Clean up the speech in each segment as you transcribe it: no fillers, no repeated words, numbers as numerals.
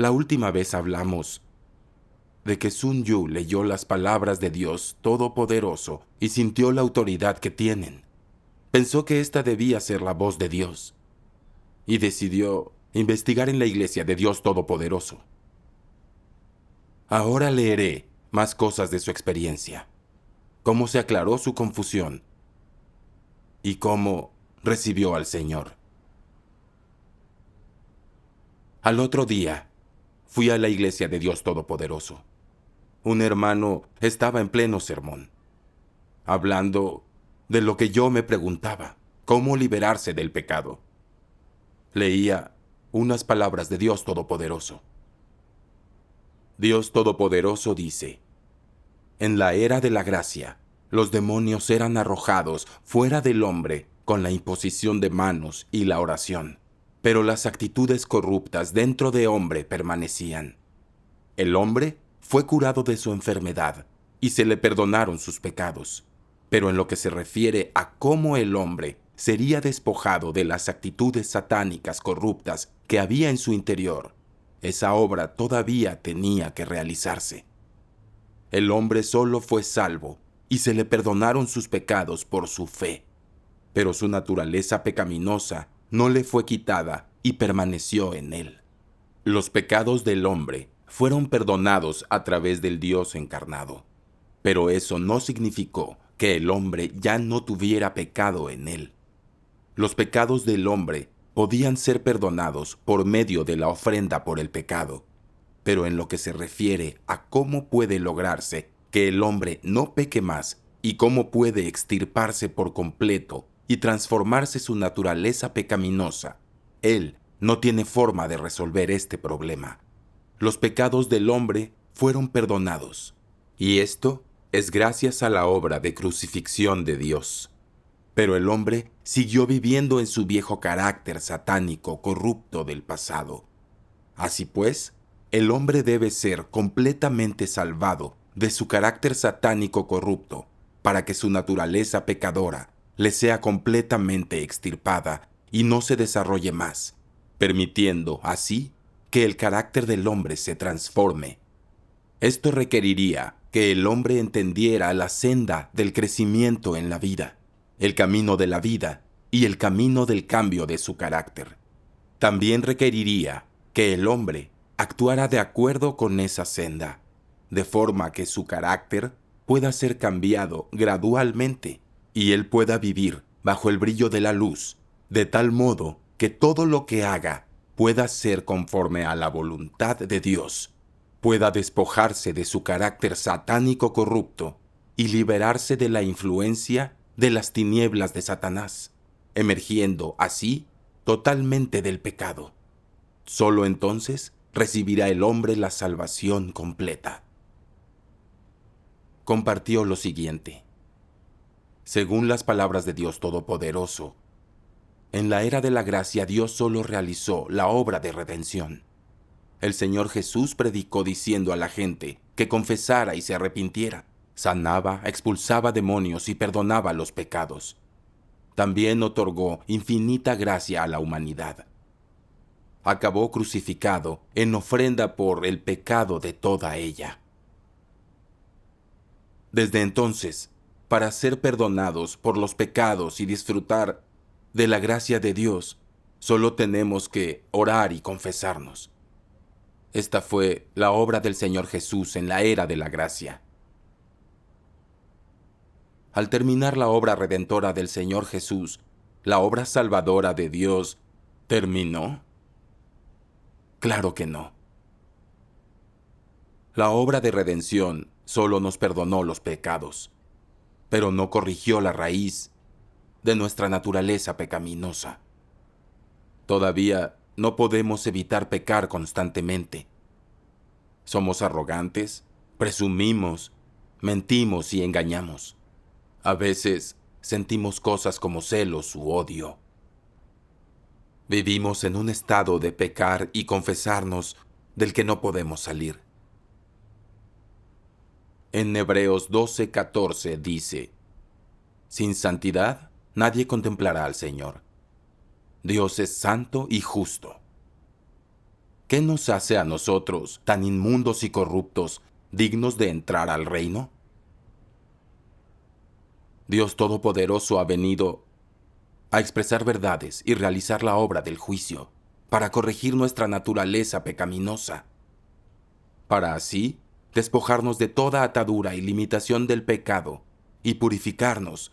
La última vez hablamos de que Sun Yu leyó las palabras de Dios Todopoderoso y sintió la autoridad que tienen. Pensó que esta debía ser la voz de Dios y decidió investigar en la Iglesia de Dios Todopoderoso. Ahora leeré más cosas de su experiencia, cómo se aclaró su confusión y cómo recibió al Señor. Al otro día, fui a la Iglesia de Dios Todopoderoso. Un hermano estaba en pleno sermón, hablando de lo que yo me preguntaba, cómo liberarse del pecado. Leía unas palabras de Dios Todopoderoso. Dios Todopoderoso dice: en la era de la gracia, los demonios eran arrojados fuera del hombre con la imposición de manos y la oración, pero las actitudes corruptas dentro de hombre permanecían. El hombre fue curado de su enfermedad y se le perdonaron sus pecados, pero en lo que se refiere a cómo el hombre sería despojado de las actitudes satánicas corruptas que había en su interior, esa obra todavía tenía que realizarse. El hombre solo fue salvo y se le perdonaron sus pecados por su fe, pero su naturaleza pecaminosa no le fue quitada y permaneció en él. Los pecados del hombre fueron perdonados a través del Dios encarnado, pero eso no significó que el hombre ya no tuviera pecado en él. Los pecados del hombre podían ser perdonados por medio de la ofrenda por el pecado, pero en lo que se refiere a cómo puede lograrse que el hombre no peque más y cómo puede extirparse por completo y transformarse su naturaleza pecaminosa, él no tiene forma de resolver este problema. Los pecados del hombre fueron perdonados, y esto es gracias a la obra de crucifixión de Dios. Pero el hombre siguió viviendo en su viejo carácter satánico corrupto del pasado. Así pues, el hombre debe ser completamente salvado de su carácter satánico corrupto para que su naturaleza pecadora le sea completamente extirpada y no se desarrolle más, permitiendo así que el carácter del hombre se transforme. Esto requeriría que el hombre entendiera la senda del crecimiento en la vida, el camino de la vida y el camino del cambio de su carácter. También requeriría que el hombre actuara de acuerdo con esa senda, de forma que su carácter pueda ser cambiado gradualmente y él pueda vivir bajo el brillo de la luz, de tal modo que todo lo que haga pueda ser conforme a la voluntad de Dios, pueda despojarse de su carácter satánico corrupto y liberarse de la influencia de las tinieblas de Satanás, emergiendo así totalmente del pecado. Solo entonces recibirá el hombre la salvación completa. Compartió lo siguiente. Según las palabras de Dios Todopoderoso, en la era de la gracia Dios solo realizó la obra de redención. El Señor Jesús predicó diciendo a la gente que confesara y se arrepintiera, sanaba, expulsaba demonios y perdonaba los pecados. También otorgó infinita gracia a la humanidad. Acabó crucificado en ofrenda por el pecado de toda ella. Desde entonces, para ser perdonados por los pecados y disfrutar de la gracia de Dios, solo tenemos que orar y confesarnos. Esta fue la obra del Señor Jesús en la era de la gracia. Al terminar la obra redentora del Señor Jesús, la obra salvadora de Dios terminó. Claro que no. La obra de redención solo nos perdonó los pecados, pero no corrigió la raíz de nuestra naturaleza pecaminosa. Todavía no podemos evitar pecar constantemente. Somos arrogantes, presumimos, mentimos y engañamos. A veces sentimos cosas como celos u odio. Vivimos en un estado de pecar y confesarnos del que no podemos salir. En Hebreos 12:14 dice: sin santidad nadie contemplará al Señor. Dios es santo y justo. ¿qué nos hace a nosotros, tan inmundos y corruptos, dignos de entrar al reino? Dios Todopoderoso ha venido a expresar verdades y realizar la obra del juicio, para corregir nuestra naturaleza pecaminosa, para así despojarnos de toda atadura y limitación del pecado, y purificarnos,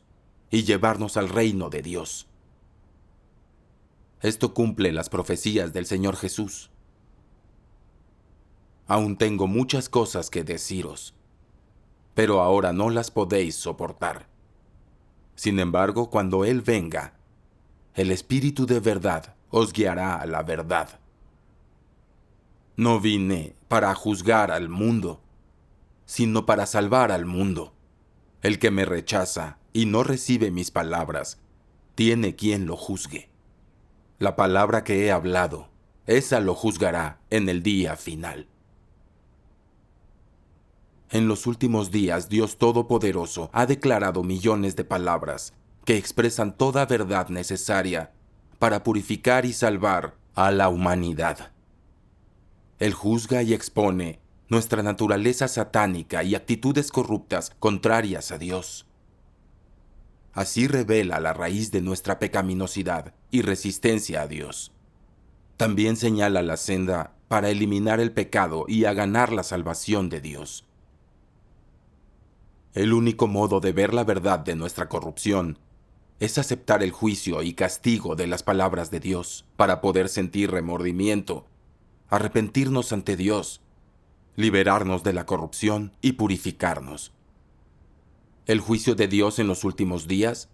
y llevarnos al reino de Dios. Esto cumple las profecías del Señor Jesús. Aún tengo muchas cosas que deciros, pero ahora no las podéis soportar. Sin embargo, cuando Él venga, el Espíritu de verdad os guiará a la verdad. No vine para juzgar al mundo, sino para salvar al mundo. El que me rechaza y no recibe mis palabras, tiene quien lo juzgue. La palabra que he hablado, esa lo juzgará en el día final. En los últimos días, Dios Todopoderoso ha declarado millones de palabras que expresan toda verdad necesaria para purificar y salvar a la humanidad. Él juzga y expone nuestra naturaleza satánica y actitudes corruptas contrarias a Dios. Así revela la raíz de nuestra pecaminosidad y resistencia a Dios. También señala la senda para eliminar el pecado y a ganar la salvación de Dios. El único modo de ver la verdad de nuestra corrupción es aceptar el juicio y castigo de las palabras de Dios para poder sentir remordimiento, arrepentirnos ante Dios, liberarnos de la corrupción y purificarnos. El juicio de Dios en los últimos días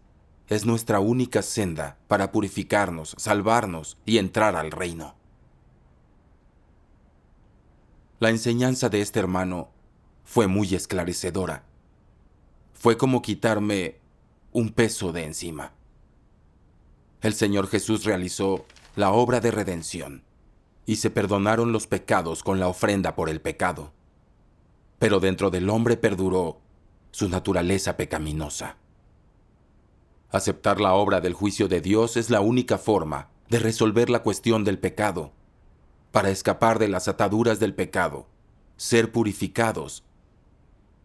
es nuestra única senda para purificarnos, salvarnos y entrar al reino. La enseñanza de este hermano fue muy esclarecedora. Fue como quitarme un peso de encima. El Señor Jesús realizó la obra de redención y se perdonaron los pecados con la ofrenda por el pecado. Pero dentro del hombre perduró su naturaleza pecaminosa. Aceptar la obra del juicio de Dios es la única forma de resolver la cuestión del pecado, para escapar de las ataduras del pecado, ser purificados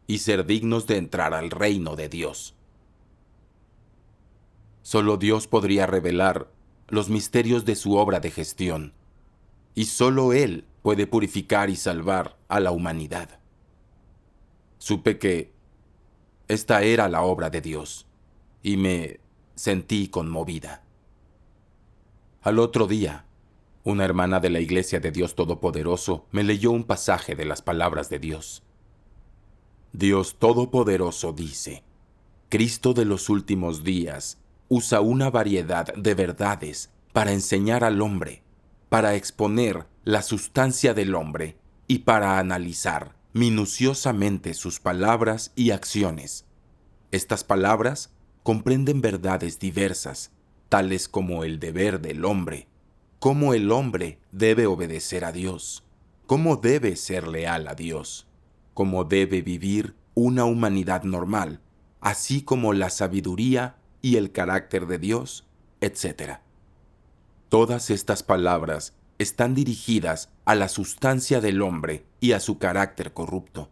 y ser dignos de entrar al reino de Dios. Solo Dios podría revelar los misterios de su obra de gestión, y solo Él puede purificar y salvar a la humanidad. Supe que esta era la obra de Dios, y me sentí conmovida. Al otro día, una hermana de la Iglesia de Dios Todopoderoso me leyó un pasaje de las palabras de Dios. Dios Todopoderoso dice: Cristo de los últimos días usa una variedad de verdades para enseñar al hombre, para exponer la sustancia del hombre y para analizar minuciosamente sus palabras y acciones. Estas palabras comprenden verdades diversas, tales como el deber del hombre, cómo el hombre debe obedecer a Dios, cómo debe ser leal a Dios, cómo debe vivir una humanidad normal, así como la sabiduría y el carácter de Dios, etc. Todas estas palabras están dirigidas a la sustancia del hombre y a su carácter corrupto.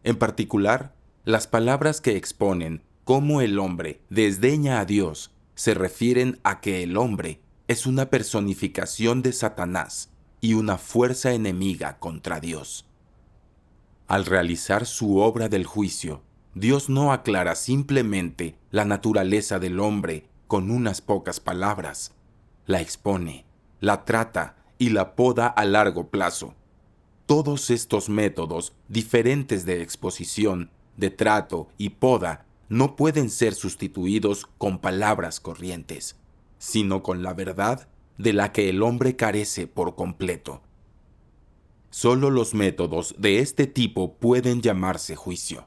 En particular, las palabras que exponen cómo el hombre desdeña a Dios se refieren a que el hombre es una personificación de Satanás y una fuerza enemiga contra Dios. Al realizar su obra del juicio, Dios no aclara simplemente la naturaleza del hombre con unas pocas palabras. La expone, la trata y la poda a largo plazo. Todos estos métodos diferentes de exposición, de trato y poda no pueden ser sustituidos con palabras corrientes, sino con la verdad de la que el hombre carece por completo. Solo los métodos de este tipo pueden llamarse juicio.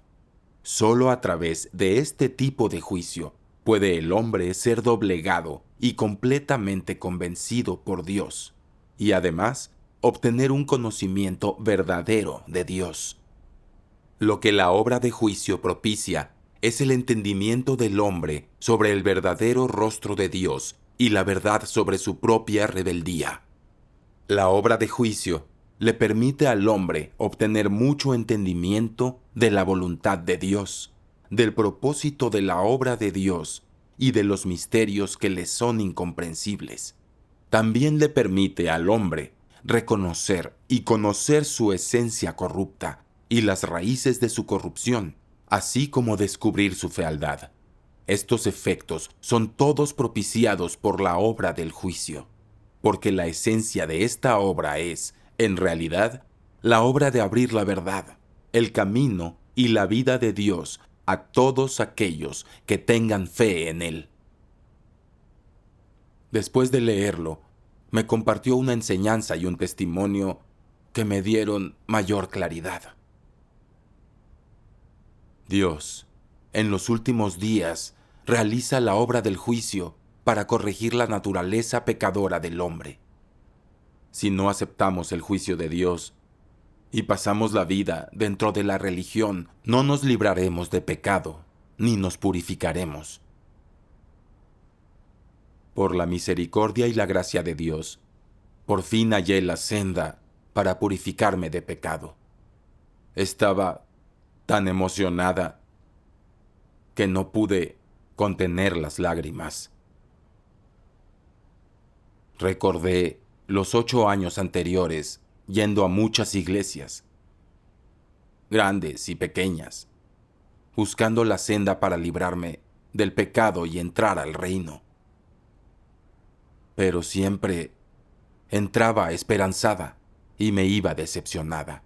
Solo a través de este tipo de juicio puede el hombre ser doblegado y completamente convencido por Dios, y además obtener un conocimiento verdadero de Dios. Lo que la obra de juicio propicia es el entendimiento del hombre sobre el verdadero rostro de Dios y la verdad sobre su propia rebeldía. La obra de juicio le permite al hombre obtener mucho entendimiento de la voluntad de Dios, del propósito de la obra de Dios y de los misterios que le son incomprensibles. También le permite al hombre reconocer y conocer su esencia corrupta y las raíces de su corrupción, así como descubrir su fealdad. Estos efectos son todos propiciados por la obra del juicio, porque la esencia de esta obra es, en realidad, la obra de abrir la verdad, el camino y la vida de Dios a todos aquellos que tengan fe en Él. Después de leerlo, me compartió una enseñanza y un testimonio que me dieron mayor claridad. Dios, en los últimos días, realiza la obra del juicio para corregir la naturaleza pecadora del hombre. Si no aceptamos el juicio de Dios y pasamos la vida dentro de la religión, no nos libraremos de pecado, ni nos purificaremos. Por la misericordia y la gracia de Dios, por fin hallé la senda para purificarme de pecado. Estaba tan emocionada que no pude contener las lágrimas. Recordé los 8 años anteriores yendo a muchas iglesias, grandes y pequeñas, buscando la senda para librarme del pecado y entrar al reino. Pero siempre entraba esperanzada y me iba decepcionada.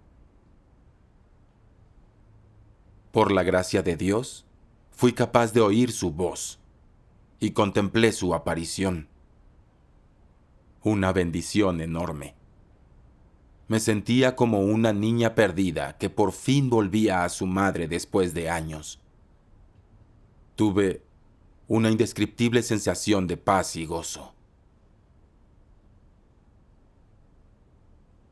Por la gracia de Dios, fui capaz de oír su voz y contemplé su aparición. Una bendición enorme. Me sentía como una niña perdida que por fin volvía a su madre después de años. Tuve una indescriptible sensación de paz y gozo.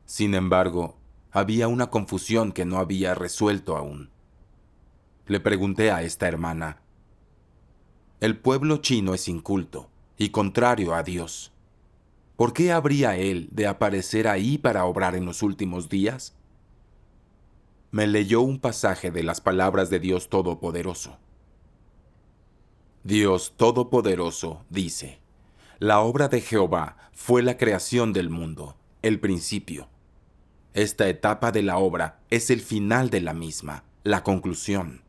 Sin embargo, había una confusión que no había resuelto aún. Le pregunté a esta hermana: el pueblo chino es inculto y contrario a Dios. ¿Por qué habría él de aparecer ahí para obrar en los últimos días? Me leyó un pasaje de las palabras de Dios Todopoderoso. Dios Todopoderoso dice: la obra de Jehová fue la creación del mundo, el principio. Esta etapa de la obra es el final de la misma, la conclusión.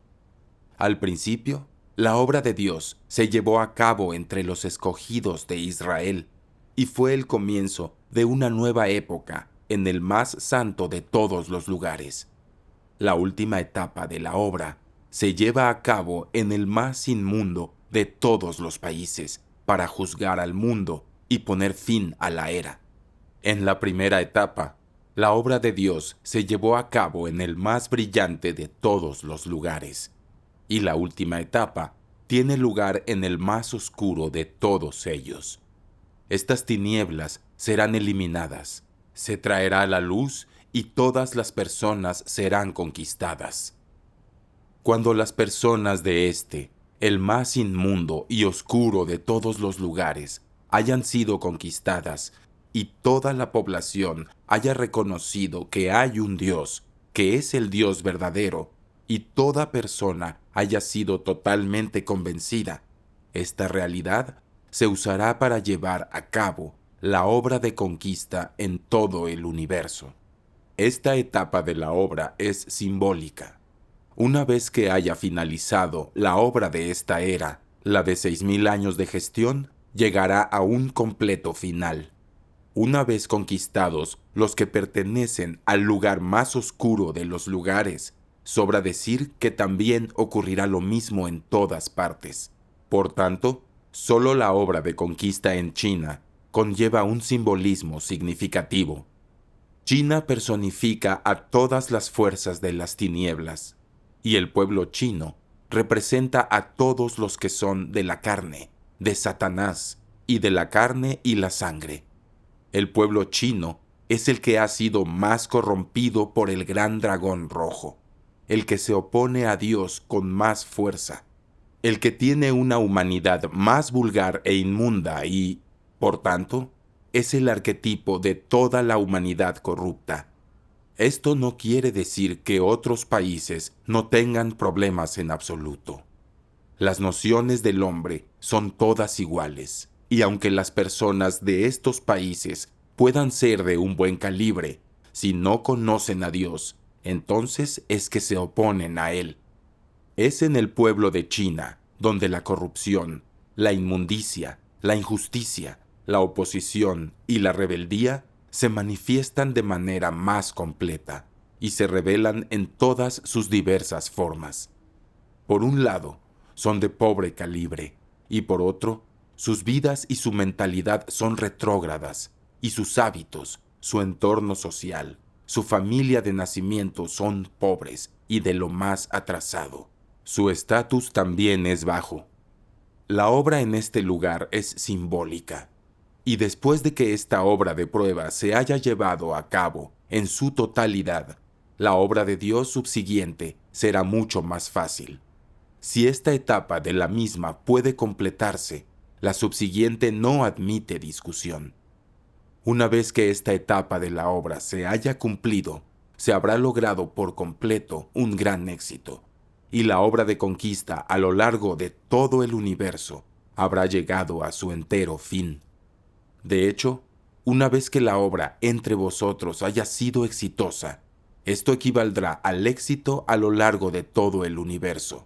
Al principio, la obra de Dios se llevó a cabo entre los escogidos de Israel y fue el comienzo de una nueva época en el más santo de todos los lugares. La última etapa de la obra se lleva a cabo en el más inmundo de todos los países para juzgar al mundo y poner fin a la era. En la primera etapa, la obra de Dios se llevó a cabo en el más brillante de todos los lugares, y la última etapa tiene lugar en el más oscuro de todos ellos. Estas tinieblas serán eliminadas, se traerá la luz y todas las personas serán conquistadas. Cuando las personas de el más inmundo y oscuro de todos los lugares, hayan sido conquistadas, y toda la población haya reconocido que hay un Dios, que es el Dios verdadero, y toda persona haya sido totalmente convencida, esta realidad se usará para llevar a cabo la obra de conquista en todo el universo. Esta etapa de la obra es simbólica. Una vez que haya finalizado la obra de esta era, la de 6,000 años de gestión llegará a un completo final. Una vez conquistados los que pertenecen al lugar más oscuro de los lugares, sobra decir que también ocurrirá lo mismo en todas partes. Por tanto, solo la obra de conquista en China conlleva un simbolismo significativo. China personifica a todas las fuerzas de las tinieblas, y el pueblo chino representa a todos los que son de la carne, de Satanás, y de la carne y la sangre. El pueblo chino es el que ha sido más corrompido por el gran dragón rojo, el que se opone a Dios con más fuerza, el que tiene una humanidad más vulgar e inmunda y, por tanto, es el arquetipo de toda la humanidad corrupta. Esto no quiere decir que otros países no tengan problemas en absoluto. Las nociones del hombre son todas iguales, y aunque las personas de estos países puedan ser de un buen calibre, si no conocen a Dios, entonces es que se oponen a Él. Es en el pueblo de China donde la corrupción, la inmundicia, la injusticia, la oposición y la rebeldía se manifiestan de manera más completa y se revelan en todas sus diversas formas. Por un lado, son de pobre calibre, y por otro, sus vidas y su mentalidad son retrógradas, y sus hábitos, su entorno social, su familia de nacimiento son pobres y de lo más atrasado. Su estatus también es bajo. La obra en este lugar es simbólica, y después de que esta obra de prueba se haya llevado a cabo en su totalidad, la obra de Dios subsiguiente será mucho más fácil. Si esta etapa de la misma puede completarse, la subsiguiente no admite discusión. Una vez que esta etapa de la obra se haya cumplido, se habrá logrado por completo un gran éxito, y la obra de conquista a lo largo de todo el universo habrá llegado a su entero fin. De hecho, una vez que la obra entre vosotros haya sido exitosa, esto equivaldrá al éxito a lo largo de todo el universo.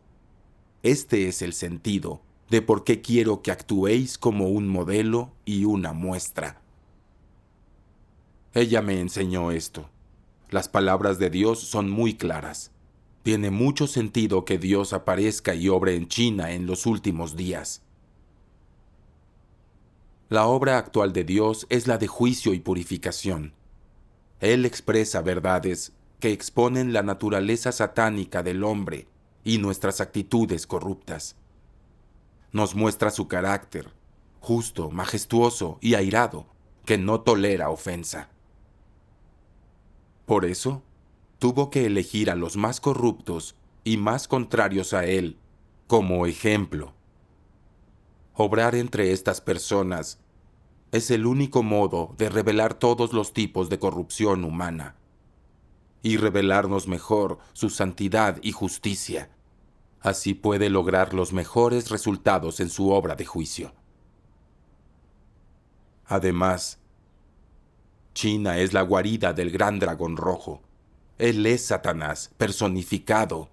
Este es el sentido de por qué quiero que actuéis como un modelo y una muestra. Ella me enseñó esto. Las palabras de Dios son muy claras. Tiene mucho sentido que Dios aparezca y obre en China en los últimos días. La obra actual de Dios es la de juicio y purificación. Él expresa verdades que exponen la naturaleza satánica del hombre y nuestras actitudes corruptas. Nos muestra su carácter, justo, majestuoso y airado, que no tolera ofensa. Por eso, tuvo que elegir a los más corruptos y más contrarios a él como ejemplo. Obrar entre estas personas es el único modo de revelar todos los tipos de corrupción humana y revelarnos mejor su santidad y justicia. Así puede lograr los mejores resultados en su obra de juicio. Además, China es la guarida del gran dragón rojo. Él es Satanás personificado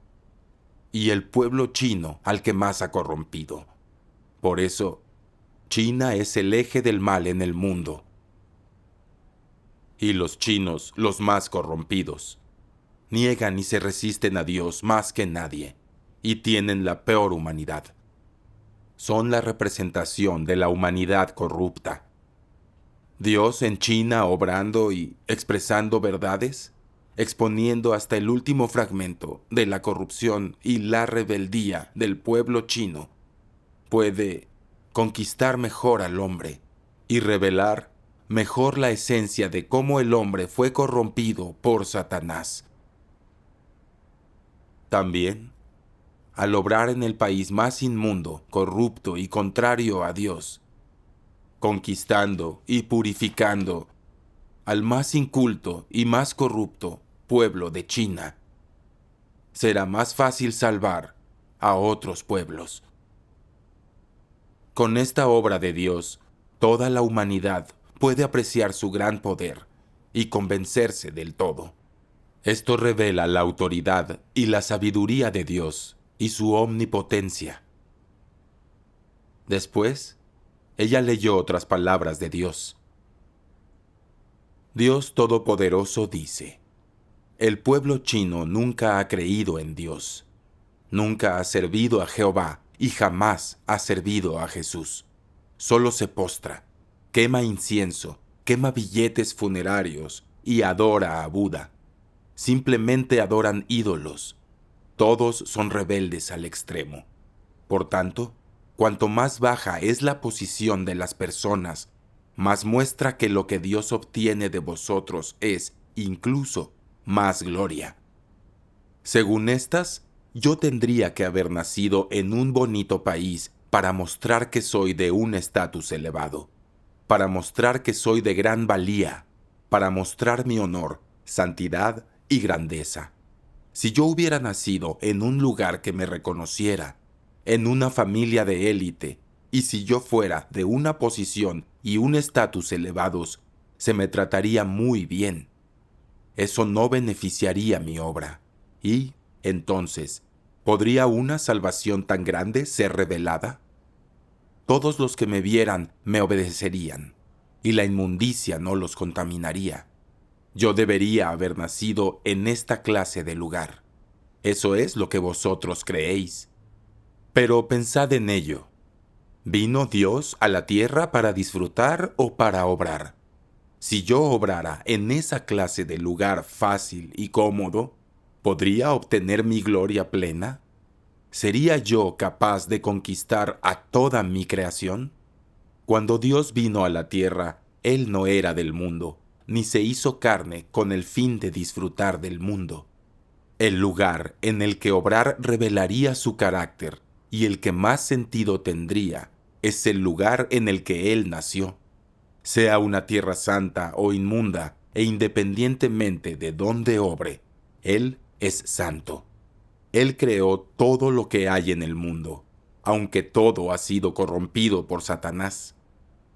y el pueblo chino al que más ha corrompido. Por eso, China es el eje del mal en el mundo. Y los chinos, los más corrompidos, niegan y se resisten a Dios más que nadie, y tienen la peor humanidad. Son la representación de la humanidad corrupta. Dios en China obrando y expresando verdades, exponiendo hasta el último fragmento de la corrupción y la rebeldía del pueblo chino, puede conquistar mejor al hombre y revelar mejor la esencia de cómo el hombre fue corrompido por Satanás. También, al obrar en el país más inmundo, corrupto y contrario a Dios, conquistando y purificando al más inculto y más corrupto pueblo de China, será más fácil salvar a otros pueblos. Con esta obra de Dios, toda la humanidad puede apreciar su gran poder y convencerse del todo. Esto revela la autoridad y la sabiduría de Dios y su omnipotencia. Después, ella leyó otras palabras de Dios. Dios Todopoderoso dice: el pueblo chino nunca ha creído en Dios, nunca ha servido a Jehová y jamás ha servido a Jesús. Solo se postra, quema incienso, quema billetes funerarios y adora a Buda. Simplemente adoran ídolos. Todos son rebeldes al extremo. Por tanto, cuanto más baja es la posición de las personas, más muestra que lo que Dios obtiene de vosotros es, incluso, más gloria. Según estas, yo tendría que haber nacido en un bonito país para mostrar que soy de un estatus elevado, para mostrar que soy de gran valía, para mostrar mi honor, santidad y grandeza. Si yo hubiera nacido en un lugar que me reconociera, en una familia de élite, y si yo fuera de una posición y un estatus elevados, se me trataría muy bien. Eso no beneficiaría mi obra. Y, entonces, ¿podría una salvación tan grande ser revelada? Todos los que me vieran me obedecerían, y la inmundicia no los contaminaría. Yo debería haber nacido en esta clase de lugar. Eso es lo que vosotros creéis. Pero pensad en ello. ¿Vino Dios a la tierra para disfrutar o para obrar? Si yo obrara en esa clase de lugar fácil y cómodo, ¿podría obtener mi gloria plena? ¿Sería yo capaz de conquistar a toda mi creación? Cuando Dios vino a la tierra, Él no era del mundo, ni se hizo carne con el fin de disfrutar del mundo. El lugar en el que obrar revelaría su carácter y el que más sentido tendría es el lugar en el que Él nació. Sea una tierra santa o inmunda, e independientemente de dónde obre, Él es santo. Él creó todo lo que hay en el mundo, aunque todo ha sido corrompido por Satanás.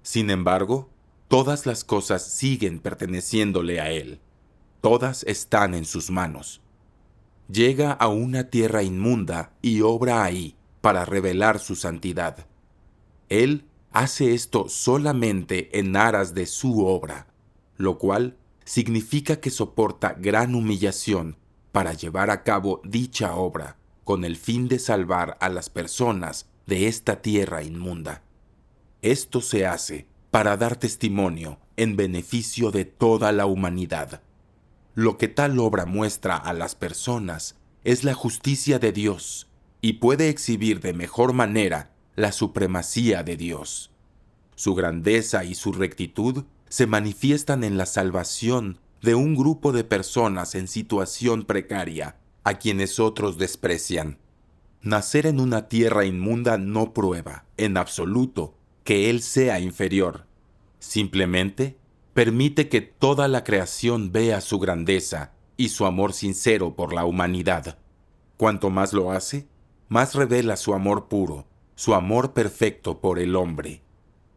Sin embargo, todas las cosas siguen perteneciéndole a Él. Todas están en sus manos. Llega a una tierra inmunda y obra ahí para revelar su santidad. Él hace esto solamente en aras de su obra, lo cual significa que soporta gran humillación para llevar a cabo dicha obra con el fin de salvar a las personas de esta tierra inmunda. Esto se hace para dar testimonio en beneficio de toda la humanidad. Lo que tal obra muestra a las personas es la justicia de Dios y puede exhibir de mejor manera la supremacía de Dios. Su grandeza y su rectitud se manifiestan en la salvación de un grupo de personas en situación precaria, a quienes otros desprecian. Nacer en una tierra inmunda no prueba, en absoluto, que Él sea inferior. Simplemente permite que toda la creación vea su grandeza y su amor sincero por la humanidad. Cuanto más lo hace, más revela su amor puro, su amor perfecto por el hombre.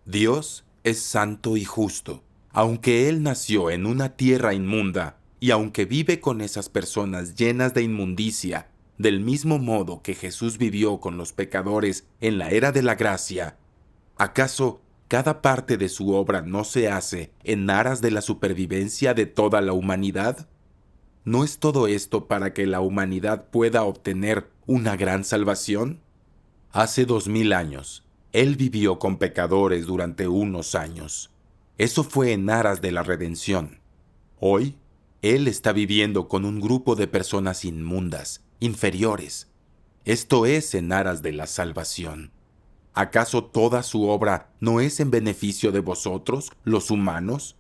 Dios es santo y justo, aunque Él nació en una tierra inmunda y aunque vive con esas personas llenas de inmundicia, del mismo modo que Jesús vivió con los pecadores en la era de la gracia. ¿Acaso cada parte de su obra no se hace en aras de la supervivencia de toda la humanidad? ¿No es todo esto para que la humanidad pueda obtener una gran salvación? Hace 2000 años, Él vivió con pecadores durante unos años. Eso fue en aras de la redención. Hoy, Él está viviendo con un grupo de personas inmundas, inferiores. Esto es en aras de la salvación. ¿Acaso toda su obra no es en beneficio de vosotros, los humanos?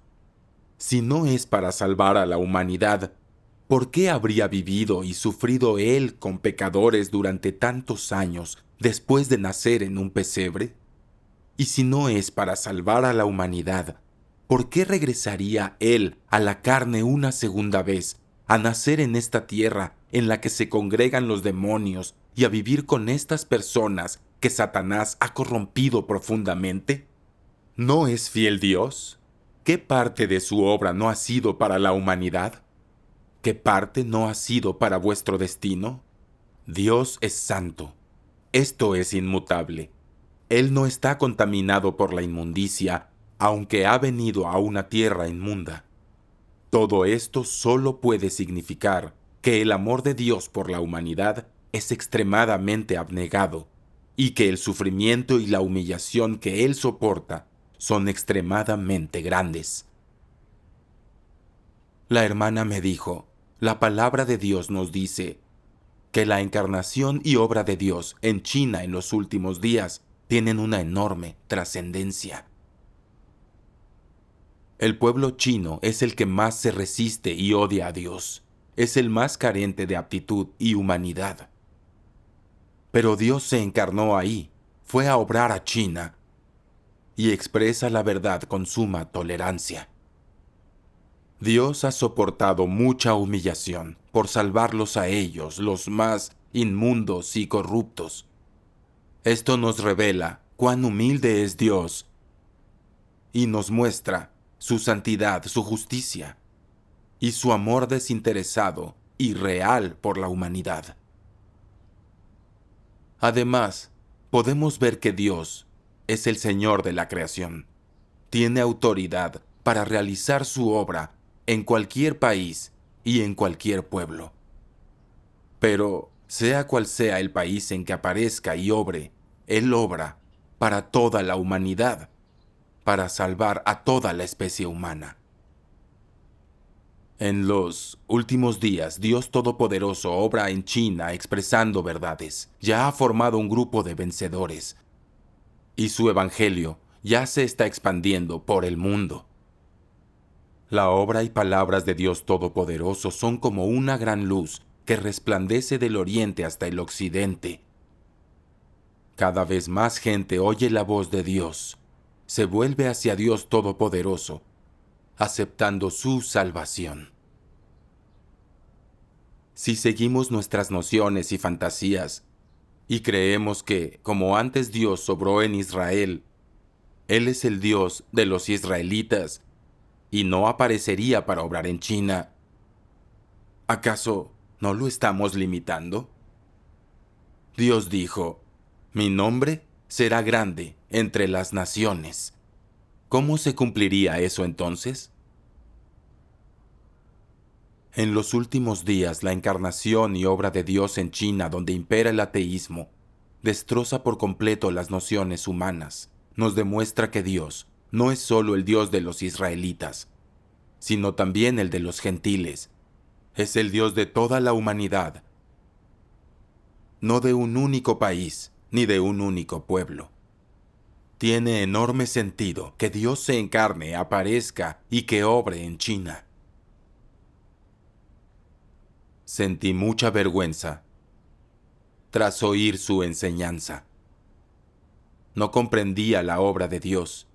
Si no es para salvar a la humanidad, ¿por qué habría vivido y sufrido Él con pecadores durante tantos años después de nacer en un pesebre? Y si no es para salvar a la humanidad, ¿por qué regresaría Él a la carne una segunda vez, a nacer en esta tierra en la que se congregan los demonios y a vivir con estas personas que Satanás ha corrompido profundamente? ¿No es fiel Dios? ¿Qué parte de su obra no ha sido para la humanidad? ¿Qué parte no ha sido para vuestro destino? Dios es santo. Esto es inmutable. Él no está contaminado por la inmundicia, aunque ha venido a una tierra inmunda. Todo esto solo puede significar que el amor de Dios por la humanidad es extremadamente abnegado y que el sufrimiento y la humillación que Él soporta son extremadamente grandes. La hermana me dijo, la palabra de Dios nos dice que la encarnación y obra de Dios en China en los últimos días tienen una enorme trascendencia. El pueblo chino es el que más se resiste y odia a Dios. Es el más carente de aptitud y humanidad. Pero Dios se encarnó ahí, fue a obrar a China y expresa la verdad con suma tolerancia. Dios ha soportado mucha humillación por salvarlos a ellos, los más inmundos y corruptos. Esto nos revela cuán humilde es Dios y nos muestra su santidad, su justicia y su amor desinteresado y real por la humanidad. Además, podemos ver que Dios es el Señor de la creación. Tiene autoridad para realizar su obra en cualquier país y en cualquier pueblo. Pero, sea cual sea el país en que aparezca y obre, Él obra para toda la humanidad, para salvar a toda la especie humana. En los últimos días, Dios Todopoderoso obra en China expresando verdades. Ya ha formado un grupo de vencedores y su evangelio ya se está expandiendo por el mundo. La obra y palabras de Dios Todopoderoso son como una gran luz que resplandece del oriente hasta el occidente. Cada vez más gente oye la voz de Dios, se vuelve hacia Dios Todopoderoso, aceptando su salvación. Si seguimos nuestras nociones y fantasías, y creemos que, como antes Dios obró en Israel, Él es el Dios de los israelitas, y no aparecería para obrar en China, ¿acaso no lo estamos limitando? Dios dijo, mi nombre será grande entre las naciones. ¿Cómo se cumpliría eso entonces? En los últimos días, la encarnación y obra de Dios en China, donde impera el ateísmo, destroza por completo las nociones humanas. Nos demuestra que Dios no es solo el Dios de los israelitas, sino también el de los gentiles. Es el Dios de toda la humanidad, no de un único país ni de un único pueblo. Tiene enorme sentido que Dios se encarne, aparezca y que obre en China. Sentí mucha vergüenza tras oír su enseñanza. No comprendía la obra de Dios,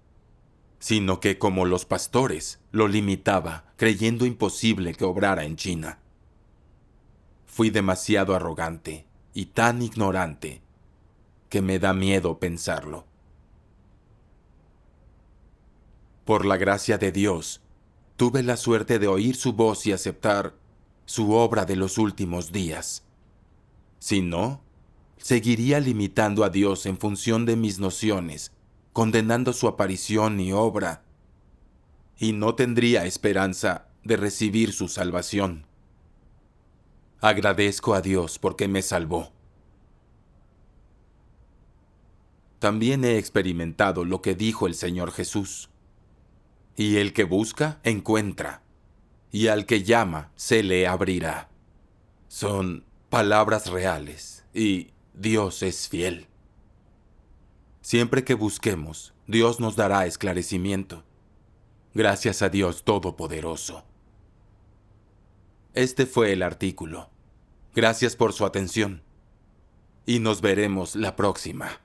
sino que, como los pastores, lo limitaba, creyendo imposible que obrara en China. Fui demasiado arrogante y tan ignorante que me da miedo pensarlo. Por la gracia de Dios, tuve la suerte de oír su voz y aceptar su obra de los últimos días. Si no, seguiría limitando a Dios en función de mis nociones, condenando su aparición y obra, y no tendría esperanza de recibir su salvación. Agradezco a Dios porque me salvó. También he experimentado lo que dijo el Señor Jesús. Y el que busca, encuentra, y al que llama, se le abrirá. Son palabras reales, y Dios es fiel. Siempre que busquemos, Dios nos dará esclarecimiento. Gracias a Dios Todopoderoso. Este fue el artículo. Gracias por su atención. Y nos veremos la próxima.